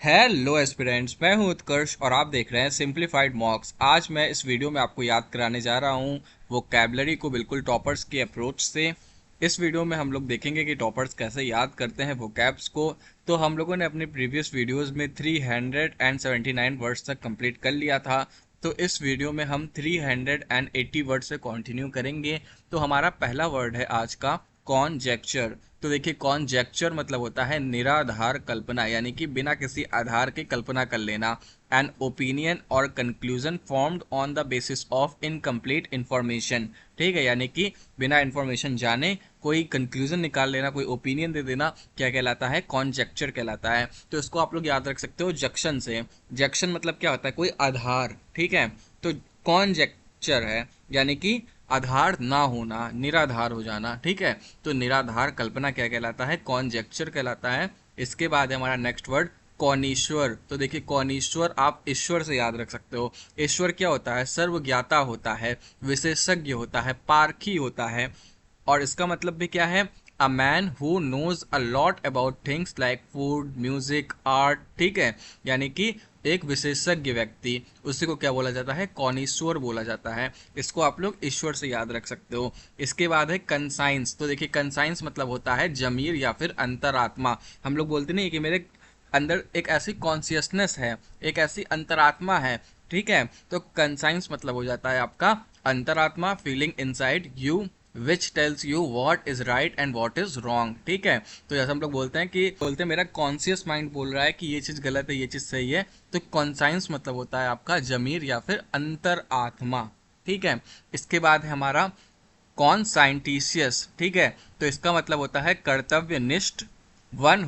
Hello aspirants, मैं हूं उत्कर्ष और आप देख रहे हैं सिंप्लीफाइड मॉक्स। आज मैं इस वीडियो में आपको याद कराने जा रहा हूं वोकैबलरी को बिल्कुल टॉपर्स की अप्रोच से। इस वीडियो में हम लोग देखेंगे कि टॉपर्स कैसे याद करते हैं वोकैब्स को। तो हम लोगों ने अपने प्रीवियस वीडियोस में 379 वर्ड्स तक कंप्लीट कर लिया था। तो इस वीडियो में हम 380 वर्ड से कंटिन्यू करेंगे। तो हमारा पहला वर्ड है आज का कॉन्जेक्चर। तो देखिए, कॉन्जेक्चर मतलब होता है निराधार कल्पना, यानी कि बिना किसी आधार के कल्पना कर लेना। एन ओपिनियन और conclusion formed on the basis of incomplete information. ठीक है, यानी कि बिना इंफॉर्मेशन जाने कोई कंक्लूजन निकाल लेना, कोई ओपिनियन दे देना, क्या कहलाता है? कॉन्जेक्चर कहलाता है। तो इसको आप लोग याद रख सकते हो जंक्शन से। जंक्शन मतलब क्या होता है? कोई आधार। ठीक है, तो कॉन्जेक्चर है यानी कि आधार ना होना, निराधार हो जाना। ठीक है, तो निराधार कल्पना क्या कहलाता है? कॉन्जेक्चर कहलाता है। इसके बाद है हमारा नेक्स्ट वर्ड कौनीश्वर। तो देखिए, कौनीश्वर आप ईश्वर से याद रख सकते हो। ईश्वर क्या होता है? सर्वज्ञाता होता है, विशेषज्ञ होता है, पारखी होता है। और इसका मतलब भी क्या है? A man who knows a lot about things like food, music, art. ठीक है, यानी कि एक विशेषज्ञ व्यक्ति, उसी को क्या बोला जाता है? कॉनीश्वर बोला जाता है। इसको आप लोग ईश्वर से याद रख सकते हो। इसके बाद है कंसाइंस। तो देखिए, कंसाइंस मतलब होता है जमीर या फिर अंतरात्मा। हम लोग बोलते नहीं कि मेरे अंदर एक ऐसी कॉन्सियसनेस है, एक ऐसी अंतरात्मा है। ठीक है, तो कंसाइंस मतलब हो जाता है आपका अंतरात्मा, feeling inside you which tells you what is right and what is wrong. ठीक है, तो जैसे हम लोग बोलते हैं मेरा कॉन्सियस माइंड बोल रहा है कि ये चीज़ गलत है, ये चीज़ सही है। तो कॉन्साइंस मतलब होता है आपका जमीर या फिर अंतर आत्मा। ठीक है, इसके बाद है हमारा कॉन्साइंटिशियस। ठीक है, तो इसका मतलब होता है कर्तव्यनिष्ठ। One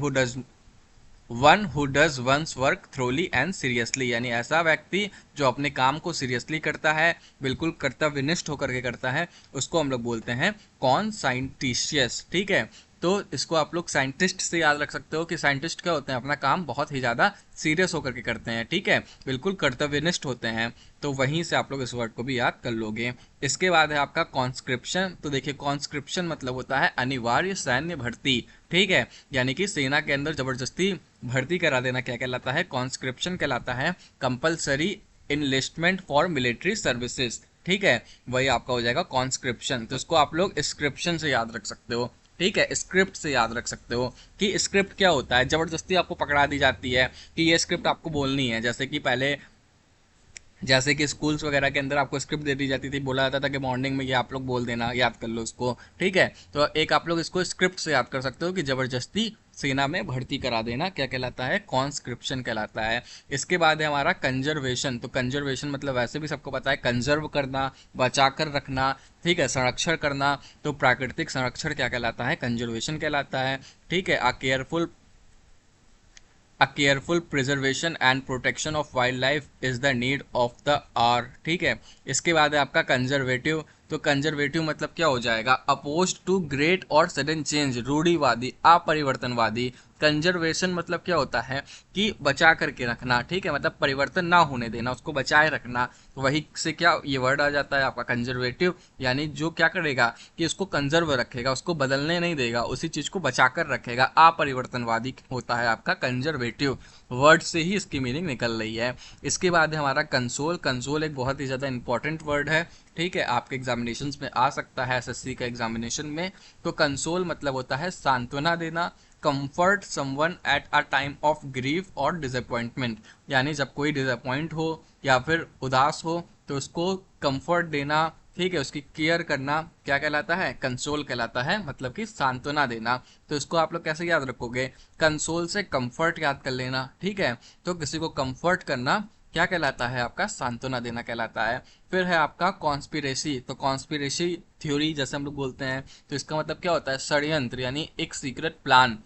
who does one's work thoroughly and seriously, यानी ऐसा व्यक्ति जो अपने काम को सीरियसली करता है, बिल्कुल कर्तव्यनिष्ठ होकर के करता है, उसको हम लोग बोलते हैं कौन साइंटिशियस। ठीक है, तो इसको आप लोग साइंटिस्ट से याद रख सकते हो कि साइंटिस्ट क्या होते हैं? अपना काम बहुत ही ज़्यादा सीरियस होकर के करते हैं। ठीक है, बिल्कुल कर्तव्यनिष्ठ होते हैं। तो वहीं से आप लोग इस वर्ड को भी याद कर लोगे। इसके बाद है आपका कॉन्स्क्रिप्शन। तो देखिए, कॉन्स्क्रिप्शन मतलब होता है अनिवार्य सैन्य भर्ती। ठीक है, यानी कि सेना के अंदर जबरदस्ती भर्ती करा देना क्या कहलाता है? कॉन्स्क्रिप्शन कहलाता है। Compulsory enlistment for military services. ठीक है, वही आपका हो जाएगा कॉन्स्क्रिप्शन। तो इसको आप लोग स्क्रिप्शन से याद रख सकते हो। ठीक है, स्क्रिप्ट से याद रख सकते हो कि स्क्रिप्ट क्या होता है? जबरदस्ती आपको पकड़ा दी जाती है कि ये स्क्रिप्ट आपको बोलनी है। जैसे कि स्कूल्स वगैरह के अंदर आपको स्क्रिप्ट दे दी जाती थी, बोला जाता था कि मॉर्निंग में ये आप लोग बोल देना, याद कर लो इसको। ठीक है, तो एक आप लोग इसको स्क्रिप्ट से याद कर सकते हो कि जबरदस्ती सेना में भर्ती करा देना क्या कहलाता है? कॉन्स्क्रिप्शन कहलाता है। इसके बाद है हमारा कंजर्वेशन। तो कंजर्वेशन मतलब वैसे भी सबको पता है, कंजर्व करना, बचा कर रखना। ठीक है, संरक्षण करना। तो प्राकृतिक संरक्षण क्या कहलाता है? कंजर्वेशन कहलाता है। ठीक है, A careful preservation and protection of wildlife is the need of the hour। ठीक है, इसके बाद है आपका कंजर्वेटिव। तो कंजर्वेटिव मतलब क्या हो जाएगा? अपोज टू ग्रेट और सडन चेंज, रूढ़िवादी, अपरिवर्तनवादी। कंजर्वेशन मतलब क्या होता है? कि बचा करके रखना। ठीक है, मतलब परिवर्तन ना होने देना, उसको बचाए रखना। तो वही से क्या ये वर्ड आ जाता है आपका कंजर्वेटिव, यानी जो क्या करेगा कि उसको कंजर्व रखेगा, उसको बदलने नहीं देगा, उसी चीज को बचा कर रखेगा। अपरिवर्तनवादी होता है आपका कंजर्वेटिव। वर्ड से ही इसकी मीनिंग निकल रही है। इसके बाद है हमारा कंसोल। कंसोल एक बहुत ही ज़्यादा इंपॉर्टेंट वर्ड है। ठीक है, आपके एग्जामिनेशंस में आ सकता है, एसएससी का एग्जामिनेशन में। तो कंसोल मतलब होता है सांत्वना देना। Comfort someone at a time of grief और डिसअपॉइंटमेंट, यानी जब कोई डिसअपॉइंट हो या फिर उदास हो तो उसको कंफर्ट देना। ठीक है, उसकी केयर करना क्या कहलाता है? कंसोल कहलाता है, मतलब कि सांत्वना देना। तो इसको आप लोग कैसे याद रखोगे? कंसोल से कंफर्ट याद कर लेना। ठीक है, तो किसी को कंफर्ट करना क्या कहलाता है? आपका सांत्वना देना कहलाता है। फिर है आपका कॉन्स्पिरेसी। तो कॉन्स्पिरेसी थ्योरी जैसे हम लोग बोलते हैं, तो इसका मतलब क्या होता है? षड्यंत्र, यानी एक secret plan.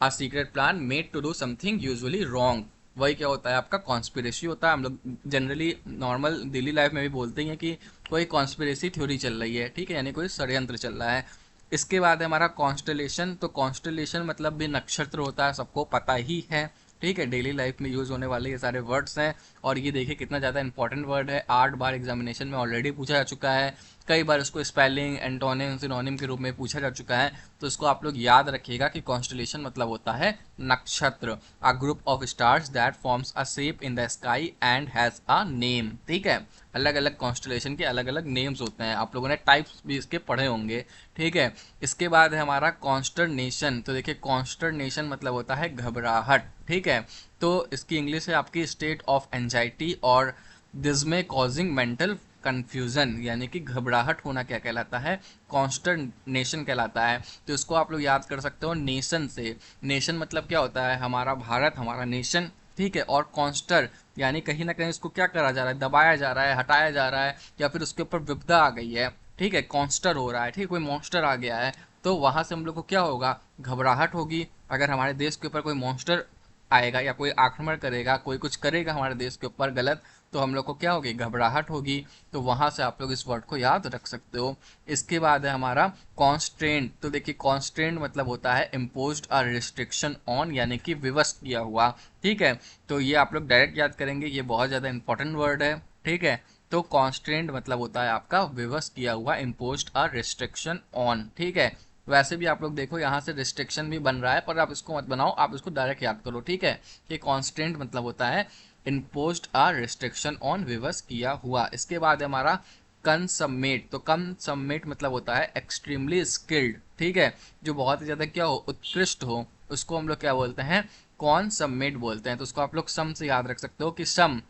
A secret plan made to do something usually wrong. वही क्या होता है? आपका कॉन्स्पिरेसी होता है। हम लोग जनरली नॉर्मल डेली लाइफ में भी बोलते ही हैं कि कोई कॉन्स्पिरेसी थ्योरी चल रही है। ठीक है, यानी कोई षड्यंत्र चल रहा है। इसके बाद है हमारा कॉन्स्टलेशन। तो कॉन्स्टलेशन मतलब भी नक्षत्र होता है, सबको पता ही है। ठीक है, डेली लाइफ में यूज़ होने वाले ये सारे वर्ड्स हैं। और ये देखिए कितना ज़्यादा इंपॉर्टेंट वर्ड है, 8 बार एग्जामिनेशन में ऑलरेडी पूछा जा चुका है। कई बार इसको स्पेलिंग, एंटोनिम, सिनोनिम के रूप में पूछा जा चुका है, तो इसको आप लोग याद रखिएगा कि कॉन्स्टलेशन मतलब होता है नक्षत्र, अ group of stars that forms a shape in the sky and has a name. ठीक है, अलग अलग कॉन्स्टलेशन के अलग अलग नेम्स होते हैं, आप लोगों ने टाइप्स भी इसके पढ़े होंगे। ठीक है, इसके बाद है हमारा कॉन्स्टरनेशन। तो देखिए कॉन्स्टरनेशन मतलब होता है घबराहट। ठीक है, तो इसकी इंग्लिश है आपकी स्टेट ऑफ एंजाइटी और दिस में कॉजिंग मेंटल कंफ्यूजन, यानी कि घबराहट होना क्या कहलाता है, कॉन्स्टरनेशन कहलाता है। तो इसको आप लोग याद कर सकते हो नेशन से। नेशन मतलब क्या होता है, हमारा भारत, हमारा नेशन। ठीक है, और कॉन्स्टर यानी कहीं ना कहीं इसको क्या करा जा रहा है, दबाया जा रहा है, हटाया जा रहा है, या फिर उसके ऊपर विपदा आ गई है। ठीक है, कॉन्स्टर हो रहा है, ठीक है, कोई मॉन्स्टर आ गया है, तो वहां से हम लोग को क्या होगा, घबराहट होगी। अगर हमारे देश के ऊपर कोई मॉन्स्टर आएगा या कोई आक्रमण करेगा, कोई कुछ करेगा हमारे देश के ऊपर गलत, तो हम लोग को क्या होगी, घबराहट होगी। तो वहां से आप लोग इस वर्ड को याद रख सकते हो। इसके बाद है हमारा कॉन्स्ट्रेंट। तो देखिए कॉन्स्ट्रेंट मतलब होता है इम्पोज्ड अ रिस्ट्रिक्शन ऑन, यानी कि विवश किया हुआ। ठीक है, तो ये आप लोग डायरेक्ट याद करेंगे, ये बहुत ज़्यादा इंपॉर्टेंट वर्ड है। ठीक है, तो कॉन्स्ट्रेंट मतलब होता है आपका विवश किया हुआ, इम्पोज्ड अ रिस्ट्रिक्शन ऑन। ठीक है, वैसे भी आप लोग देखो यहाँ से रिस्ट्रिक्शन भी बन रहा है, पर आप इसको मत बनाओ, आप इसको डायरेक्ट याद करो। ठीक है, ये कॉन्स्टेंट मतलब होता है इम्पोज्ड आ रिस्ट्रिक्शन ऑन, विवश किया हुआ। इसके बाद हमारा कंसमेट। तो कंसमेट मतलब होता है एक्सट्रीमली स्किल्ड। ठीक है, जो बहुत ही ज़्यादा क्या हो, उत्कृष्ट हो, उसको हम लोग क्या बोलते हैं, कॉन्समेट बोलते हैं। तो उसको आप लोग सम से याद रख सकते हो कि सम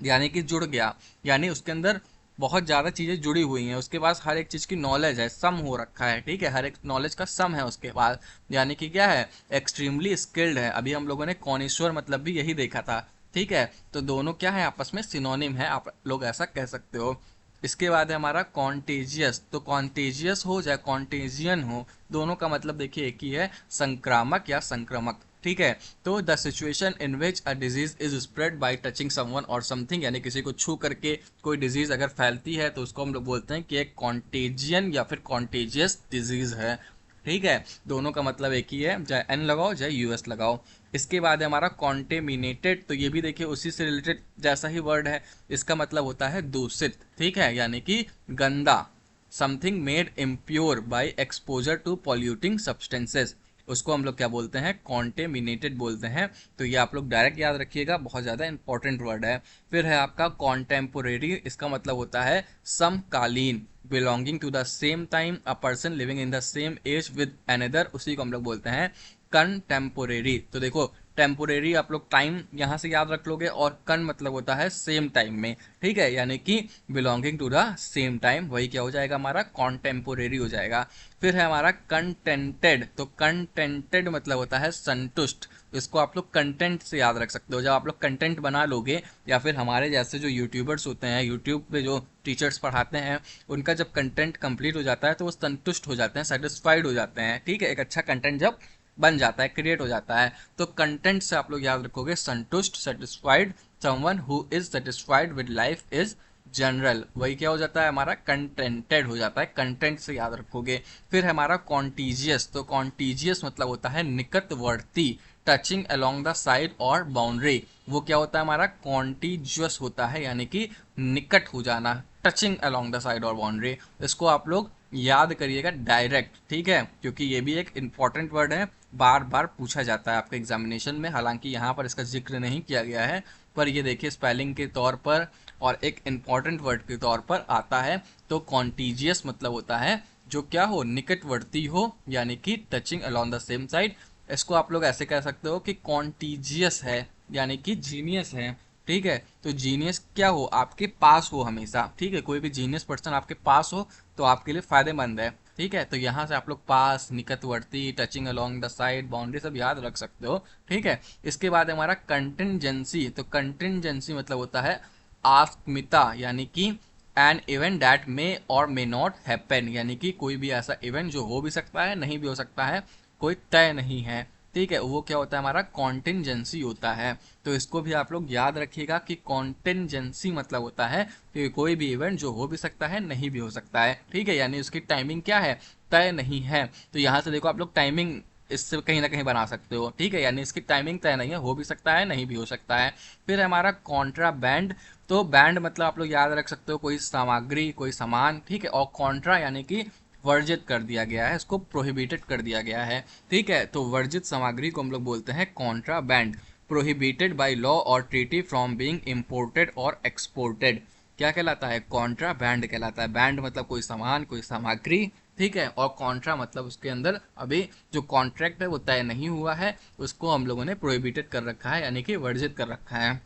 यानी कि जुड़ गया, यानी उसके अंदर बहुत ज़्यादा चीज़ें जुड़ी हुई हैं, उसके पास हर एक चीज़ की नॉलेज है, सम हो रखा है। ठीक है, हर एक नॉलेज का सम है उसके पास, यानी कि क्या है, एक्सट्रीमली स्किल्ड है। अभी हम लोगों ने कॉनिश्वर मतलब भी यही देखा था। ठीक है, तो दोनों क्या है, आपस में सिनोनिम है, आप लोग ऐसा कह सकते हो। इसके बाद है हमारा कॉन्टेजियस। तो कॉन्टेजियस हो चाहे कॉन्टेजियन हो, दोनों का मतलब देखिए एक ही है, संक्रामक या संक्रमक। ठीक है, तो the situation in which a disease is spread by touching someone और समथिंग, यानी किसी को छू करके कोई डिजीज अगर फैलती है तो उसको हम लोग बोलते हैं कि एक कॉन्टेजियन या फिर कॉन्टेजियस डिजीज है। ठीक है, दोनों का मतलब एक ही है, चाहे एन लगाओ चाहे यूएस लगाओ। इसके बाद है हमारा कॉन्टेमिनेटेड। तो ये भी देखिए उसी से रिलेटेड जैसा ही वर्ड है, इसका मतलब होता है दूषित। ठीक है, यानी कि गंदा, something made impure by exposure to polluting substances, उसको हम लोग क्या बोलते हैं, कॉन्टेमिनेटेड बोलते हैं। तो ये आप लोग डायरेक्ट याद रखिएगा, बहुत ज़्यादा इंपॉर्टेंट वर्ड है। फिर है आपका कॉन्टेम्पोरेरी। इसका मतलब होता है समकालीन, belonging to the same time, a person living in the same age with another, उसी को हम लोग बोलते हैं कंटेम्पोरेरी। तो देखो टेम्पोरेरी आप लोग टाइम यहाँ से याद रख लोगे, और कन मतलब होता है सेम टाइम में। ठीक है, यानी कि belonging to the same time, वही क्या हो जाएगा, हमारा कॉन्टेम्पोरेरी हो जाएगा। फिर है हमारा कंटेंटेड। तो कंटेंटेड मतलब होता है संतुष्ट। इसको आप लोग कंटेंट से याद रख सकते हो। जब आप लोग कंटेंट बना लोगे, या फिर हमारे जैसे जो यूट्यूबर्स होते हैं, यूट्यूब पे जो टीचर्स पढ़ाते हैं, उनका जब कंटेंट कंप्लीट हो जाता है तो वो संतुष्ट हो जाते हैं, सेटिस्फाइड हो जाते हैं। ठीक है, एक अच्छा कंटेंट जब बन जाता है, क्रिएट हो जाता है, तो कंटेंट से आप लोग याद रखोगे संतुष्ट, satisfied, someone who is satisfied with life is general, वही क्या हो जाता है, हमारा कंटेंटेड हो जाता है, कंटेंट से याद रखोगे। फिर हमारा कॉन्टीजियस। तो कॉन्टीजियस मतलब होता है निकटवर्ती, टचिंग अलोंग द साइड और बाउंड्री, वो क्या होता है, हमारा कॉन्टीजियस होता है, यानी कि निकट हो जाना, टचिंग अलोंग द साइड और बाउंड्री। इसको आप लोग याद करिएगा डायरेक्ट। ठीक है, क्योंकि ये भी एक इंपॉर्टेंट वर्ड है, बार बार पूछा जाता है आपके एग्जामिनेशन में, हालांकि यहाँ पर इसका जिक्र नहीं किया गया है, पर ये देखिए स्पेलिंग के तौर पर और एक इम्पॉर्टेंट वर्ड के तौर पर आता है। तो कॉन्टीजियस मतलब होता है जो क्या हो, निकटवर्ती हो, यानी कि touching along the same side. इसको आप लोग ऐसे कह सकते हो कि कॉन्टीजियस है, यानी कि जीनियस है। ठीक है, तो जीनियस क्या हो, आपके पास हो हमेशा। ठीक है, कोई भी जीनियस पर्सन आपके पास हो तो आपके लिए फायदेमंद है। ठीक है, तो यहाँ से आप लोग पास, निकटवर्ती, touching along the side, boundary सब याद रख सकते हो। ठीक है, इसके बाद हमारा कंटिंजेंसी। तो कंटिंजेंसी मतलब होता है आस्मिता, यानी कि एन इवेंट दैट मे और मे नॉट हैपन, यानी कि कोई भी ऐसा इवेंट जो हो भी सकता है, नहीं भी हो सकता है, कोई तय नहीं है। ठीक है, वो क्या होता है, हमारा कॉन्टिंजेंसी होता है। तो इसको भी आप लोग याद रखिएगा कि कॉन्टिंजेंसी मतलब होता है कि कोई भी इवेंट जो हो भी सकता है, नहीं भी हो सकता है। ठीक है, यानी उसकी टाइमिंग क्या है, तय नहीं है। तो यहाँ से देखो आप लोग टाइमिंग इससे कहीं ना कहीं बना सकते हो, ठीक है। यानी इसकी टाइमिंग तय नहीं है, हो भी सकता है नहीं भी हो सकता है। फिर है हमारा कॉन्ट्रा बैंड। तो बैंड मतलब आप लोग याद रख सकते हो कोई सामग्री, कोई सामान, ठीक है। और कॉन्ट्रा यानी कि वर्जित कर दिया गया है, इसको प्रोहिबिटेड कर दिया गया है, ठीक है। तो वर्जित सामग्री को हम लोग बोलते हैं Contra band. Prohibited by law और ट्रीटी फ्रॉम बीइंग इंपोर्टेड और एक्सपोर्टेड, क्या कहलाता है? कॉन्ट्रा बैंड कहलाता है। बैंड मतलब कोई सामान, कोई सामग्री, ठीक है। और कॉन्ट्रा मतलब उसके अंदर अभी जो कॉन्ट्रैक्ट है वो तय नहीं हुआ है, उसको हम लोगों ने प्रोहिबिटेड कर रखा है, यानी कि वर्जित कर रखा है।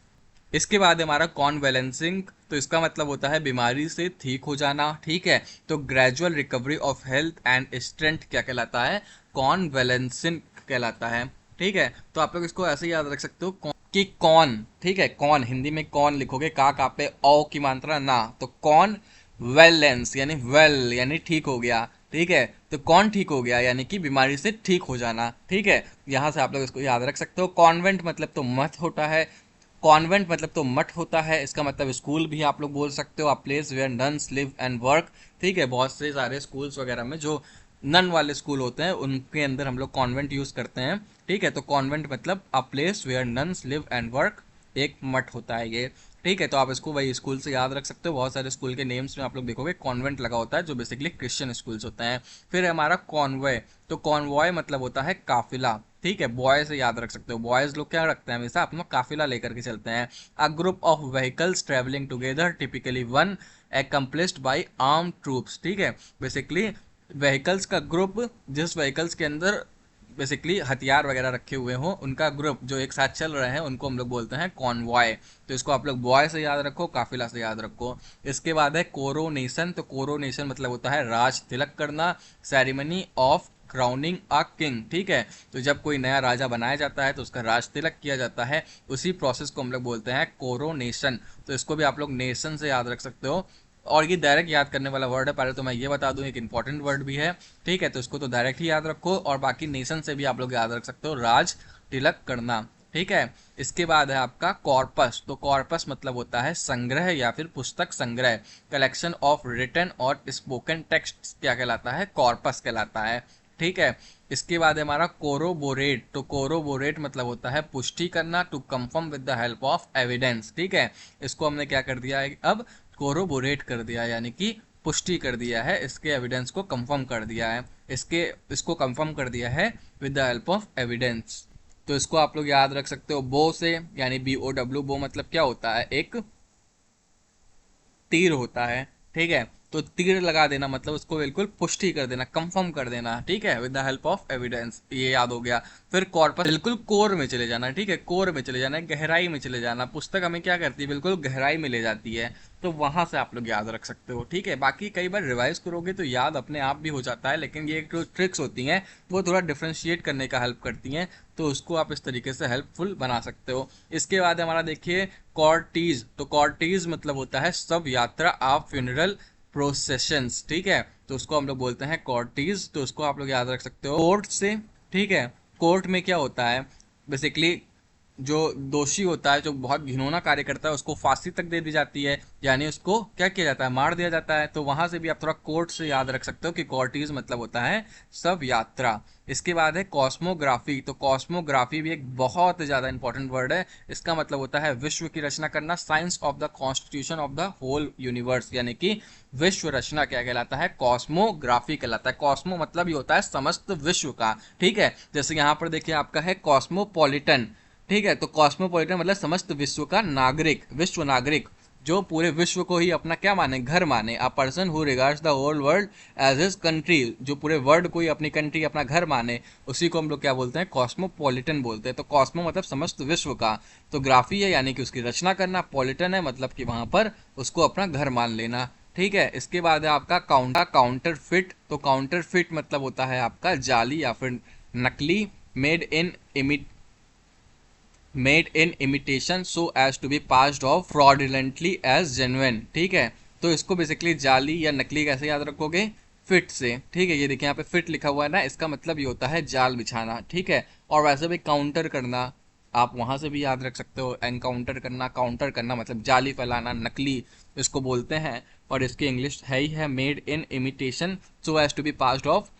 इसके बाद हमारा कॉन्वेलेंसिंग। तो इसका मतलब होता है बीमारी से ठीक हो जाना, ठीक है। तो gradual recovery of health and strength क्या कहलाता है? कॉन्वेलेंसिंग कहलाता है, ठीक है। तो आप लोग इसको ऐसे याद रख सकते हो कि कौन, ठीक है, कौन हिंदी में कौन लिखोगे, का पे औ की मात्रा ना, तो कौन वेलेंस यानी वेल यानी ठीक हो गया, ठीक है। तो कौन ठीक हो गया यानी कि बीमारी से ठीक हो जाना, ठीक है। यहाँ से आप लोग इसको याद रख सकते हो। कॉन्वेंट मतलब तो मठ होता है, कॉन्वेंट मतलब तो मठ होता है, इसका मतलब स्कूल भी आप लोग बोल सकते हो। A place where nuns live and work, ठीक है। बहुत से सारे स्कूल्स वगैरह में जो नन वाले स्कूल होते हैं उनके अंदर हम लोग कॉन्वेंट यूज करते हैं, ठीक है। तो कॉन्वेंट मतलब a place where nuns live and work, एक मठ होता है ये, ठीक है। तो आप इसको वही स्कूल से याद रख सकते हो। बहुत सारे स्कूल के नेम्स में आप लोग देखोगे कॉन्वेंट लगा होता है, जो बेसिकली क्रिश्चियन स्कूल्स होते हैं। फिर है हमारा कॉन्वॉय। तो कॉन्वॉय मतलब होता है काफिला, ठीक है। बॉय से याद रख सकते हो, बॉयज लोग क्या रखते हैं हमेशा अपना काफिला लेकर के चलते हैं। A group of vehicles travelling together typically one accomplished by arm troops, ठीक है। बेसिकली व्हीकल्स का ग्रुप, जिस व्हीकल्स के अंदर बेसिकली हथियार वगैरह रखे हुए हों, उनका ग्रुप जो एक साथ चल रहे हैं उनको हम लोग बोलते हैं कॉन्वॉय। तो इसको आप लोग बॉय से याद रखो, काफिला से याद रखो। इसके बाद है कोरोनेशन। तो कोरोनेशन मतलब होता है राज तिलक करना, ceremony of crowning a king, ठीक है। तो जब कोई नया राजा बनाया जाता है तो उसका राज तिलक किया जाता है, उसी प्रोसेस को हम लोग बोलते हैं कोरोनेशन। तो इसको भी आप लोग नेशन से याद रख सकते हो। और ये डायरेक्ट याद करने वाला वर्ड है, पहले तो मैं ये बता दूं एक इंपॉर्टेंट वर्ड भी है, ठीक है। तो इसको तो डायरेक्ट ही याद रखो, और बाकी नेशन से भी आप लोग याद रख सकते हो राज तिलक करना, ठीक है। इसके बाद है आपका कॉर्पस। तो कॉर्पस मतलब होता है संग्रह या फिर पुस्तक संग्रह, कलेक्शन ऑफ रिटन और स्पोकन टेक्स्ट क्या कहलाता है? कॉर्पस कहलाता है, ठीक है। इसके बाद है हमारा कोरोबोरेट। तो कोरोबोरेट मतलब होता है पुष्टि करना, to confirm with the help of evidence, ठीक है। इसको हमने क्या कर दिया है अब? कोरोबोरेट कर दिया, यानी कि पुष्टि कर दिया है, इसके एविडेंस को कंफर्म कर दिया है, इसको कंफर्म कर दिया है with the help of evidence. तो इसको आप लोग याद रख सकते हो बो से, यानी BOW। बो मतलब क्या होता है? एक तीर होता है, ठीक है। तो तीर लगा देना मतलब उसको बिल्कुल पुष्टि कर देना, कंफर्म कर देना, ठीक है, with the help of evidence, ये याद हो गया। फिर कॉर्पस बिल्कुल कोर में चले जाना, ठीक है, कोर में चले जाना, गहराई में चले जाना। पुस्तक हमें क्या करती है? बिल्कुल गहराई में ले जाती है, तो वहां से आप लोग याद रख सकते हो, ठीक है। बाकी कई बार रिवाइज करोगे तो याद अपने आप भी हो जाता है, लेकिन ये जो ट्रिक्स होती हैं वो थोड़ा डिफ्रेंशिएट करने का हेल्प करती हैं, तो उसको आप इस तरीके से हेल्पफुल बना सकते हो। इसके बाद हमारा देखिए कॉर्टीज। तो कॉर्टीज मतलब होता है सब यात्रा ऑफ फ्यूनरल प्रोसेशंस, ठीक है। तो उसको हम लोग बोलते हैं कॉर्टीज। तो उसको आप लोग याद रख सकते हो कोर्ट से, ठीक है। कोर्ट में क्या होता है? बेसिकली जो दोषी होता है, जो बहुत घिनौना कार्य करता है, उसको फांसी तक दे दी जाती है, यानी उसको क्या किया जाता है? मार दिया जाता है। तो वहां से भी आप थोड़ा कोर्ट से याद रख सकते हो कि कॉर्टीज मतलब होता है सब यात्रा। इसके बाद है कॉस्मोग्राफी। तो कॉस्मोग्राफी भी एक बहुत ज़्यादा इंपॉर्टेंट वर्ड है। इसका मतलब होता है विश्व की रचना करना, science of the constitution of the whole universe, यानी कि विश्व रचना क्या कहलाता है? कॉस्मोग्राफी कहलाता है। कॉस्मो मतलब ये होता है समस्त विश्व का, ठीक है। जैसे यहाँ पर देखिए आपका है कॉस्मोपॉलिटन, ठीक है। तो कॉस्मोपॉलिटन मतलब समस्त विश्व का नागरिक, विश्व नागरिक, जो पूरे विश्व को ही अपना क्या माने? घर माने। A person who regards the whole world as his country, जो पूरे वर्ल्ड को ही अपनी कंट्री, अपना घर माने, उसी को हम लोग क्या बोलते हैं? कॉस्मोपॉलिटन बोलते हैं। तो कॉस्मो मतलब समस्त विश्व का, तो ग्राफी है यानी कि उसकी रचना करना, पॉलिटन है मतलब कि वहां पर उसको अपना घर मान लेना, ठीक है। इसके बाद है आपका काउंटर फिट। तो काउंटर फिट मतलब होता है आपका जाली या फिर नकली, made in imitation so as to be passed off fraudulently as genuine, ठीक है। तो इसको बेसिकली जाली या नकली कैसे याद रखोगे? फिट से, ठीक है। ये देखिए यहाँ पे फिट लिखा हुआ है ना, इसका मतलब ये होता है जाल बिछाना, ठीक है। और वैसे भी काउंटर करना आप वहां से भी याद रख सकते हो, एनकाउंटर करना, काउंटर करना मतलब जाली फैलाना, नकली इसको बोलते हैं। और इसकी इंग्लिश है ही है made in imitation so as to be passed off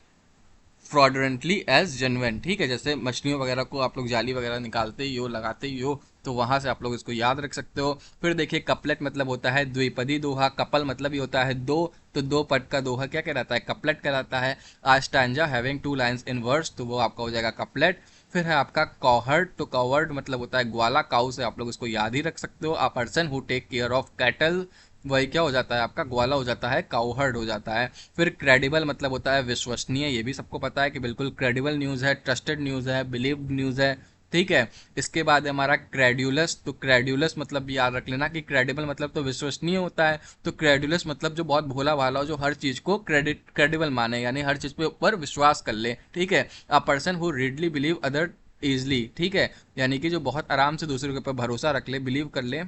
fraudulently as genuine. ठीक है, जैसे मछलियों वगैरह को आप लोग जाली वगैरह निकालते ही हो, लगाते ही हो, तो वहां से आप लोग इसको याद रख सकते हो। फिर देखिए कपलेट मतलब होता है द्विपदी दोहा, कपल मतलब ही होता है दो, तो दो पद का दोहा क्या कहलाता है, कपलेट कहलाता है। A stanza having two lines in verse, तो वो आपका हो जाएगा कपलेट। फिर है आपका कॉहर्ड, तो कॉवर्ड मतलब होता है ग्वाला, काऊ से आप लोग इसको याद ही रख सकते हो। A person who take care of cattle, वही क्या हो जाता है आपका ग्वाला हो जाता है, काउहर्ड हो जाता है। फिर क्रेडिबल मतलब होता है विश्वसनीय, ये भी सबको पता है कि बिल्कुल क्रेडिबल न्यूज़ है, ट्रस्टेड न्यूज़ है, बिलीव्ड न्यूज़ है। ठीक है, इसके बाद है हमारा क्रेड्यूलस, तो क्रेड्यूलस मतलब भी याद रख लेना कि क्रेडिबल मतलब तो विश्वसनीय होता है, तो क्रेड्यूलस मतलब जो बहुत भोला भाला हो, जो हर चीज़ को क्रेडिबल माने, यानी हर चीज़ पे ऊपर विश्वास कर ले। ठीक है, अ person who readily believe other easily, ठीक है, यानी कि जो बहुत आराम से दूसरों के ऊपर भरोसा रख ले, बिलीव कर ले।